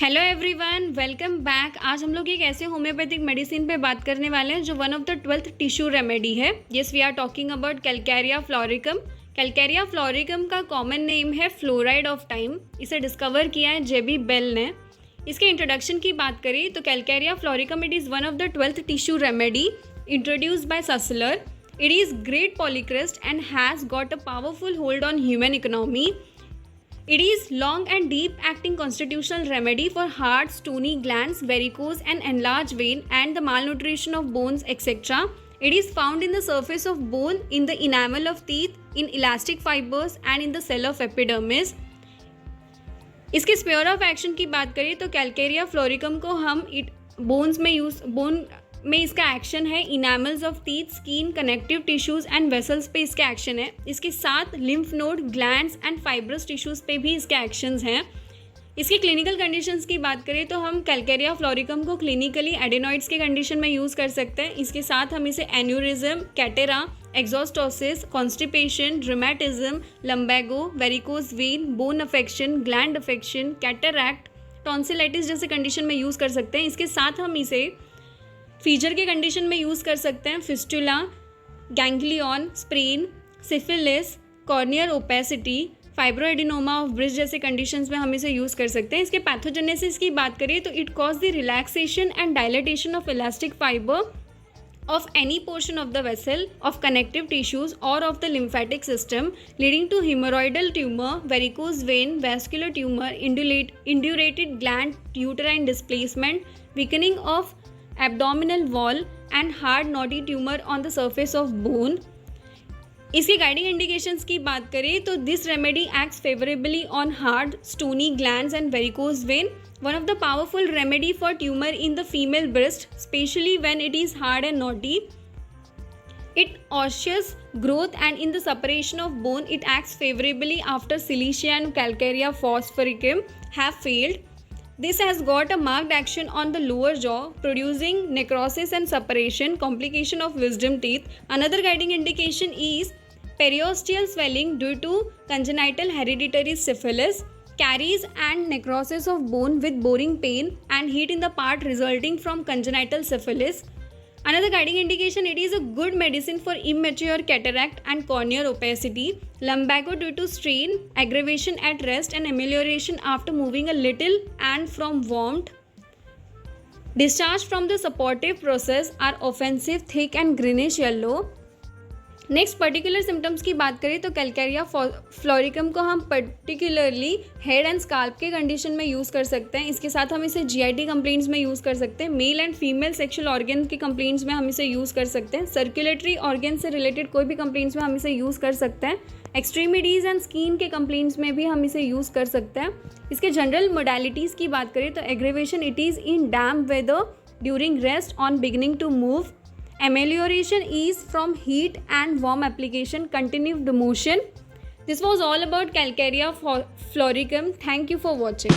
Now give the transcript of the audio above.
Hello everyone, welcome back. आज हम लोग एक ऐसे होम्योपैथिक मेडिसिन पे बात करने वाले हैं जो one of the 12th tissue remedy है। Yes, we are talking about calcarea fluoricum. Calcarea fluoricum का कॉमन नेम है फ्लोराइड ऑफ टाइम। इसे डिस्कवर किया है जेबी बेल ने। इसके इंट्रोडक्शन की बात करें तो calcarea fluoricum it is one of the 12th tissue remedy introduced by Schuessler. It is great polycrest and has got a powerful hold on human economy. It is long and deep acting constitutional remedy for heart, stony glands, varicose and enlarged vein and the malnutrition of bones etc. It is found in the surface of bone, in the enamel of teeth, in elastic fibers and in the cell of epidermis. इसके sphere of action की बात करें तो calcarea fluoricum को हम bone में इसका action है, enamels of teeth, skin, connective tissues and vessels पे इसके एक्शन है। इसके साथ lymph node, glands and fibrous tissues पे भी इसके एक्शंस हैं। इसकी क्लिनिकल कंडीशंस की बात करें तो हम कैलकैरिया फ्लोरिकम को क्लिनिकली एडेनॉइड्स के कंडीशन में यूज़ कर सकते हैं। इसके साथ हम इसे aneurysm, catarrh, exostosis, constipation, rheumatism, lumbago, varicose vein, bone affection, gland affection, cataract, tonsillitis जैसे कंडीशन में यूज़ कर सकते हैं। इसके साथ हम इसे फीचर के कंडीशन में यूज़ कर सकते हैं। Fistula, ganglion, sprain, syphilis, corneal opacity, fibroadenoma of breast जैसे कंडीशंस में हम इसे यूज़ कर सकते हैं। इसके पैथोजेनेसिस की बात करें तो it cause the relaxation and dilatation of elastic fibre of any portion of the vessel, of connective tissues or of the lymphatic system, leading to hemorrhoidal tumor, varicose vein, vascular tumor, indurated gland, uterine displacement, weakening of abdominal wall and hard knotty tumor on the surface of bone. इसकी guiding indications की बात करें तो this remedy acts favourably on hard, stony glands and varicose vein. One of the powerful remedy for tumor in the female breast, especially when it is hard and knotty. It ushers growth and in the separation of bone, it acts favorably after Silicea and Calcarea phosphoricum have failed. This has got a marked action on the lower jaw, producing necrosis and separation, complication of wisdom teeth. Another guiding indication is periosteal swelling due to congenital hereditary syphilis. Caries and necrosis of bone with boring pain and heat in the part resulting from congenital syphilis. Another guiding indication, it is a good medicine for immature cataract and corneal opacity. Lumbago due to strain, aggravation at rest and amelioration after moving a little and from warmth. Discharge from the supportive process are offensive, thick and greenish yellow. Next particular symptoms की बात करें तो calcarea fluoricum को हम particularly head and scalp के condition में use कर सकते हैं। इसके साथ हम इसे जीआईटी कंप्लेंट्स में यूज़ कर सकते हैं। Male and female sexual organ के कंप्लेंट्स में हम इसे यूज़ कर सकते हैं। सर्कुलेटरी ऑर्गन से रिलेटेड कोई भी कंप्लेंट्स में हम इसे यूज़ कर सकते हैं। एक्सट्रीमिटीज़ एंड स्किन के कंप्लेंट्स में भी हम इसे यूज़ कर सकते हैं। इसके जनरल मोडालिटीज़ की बात करें तो aggravation it is in damp weather during rest on beginning to move. Amelioration is from heat and warm application, continued motion. This was all about Calcarea floricum. Thank you for watching.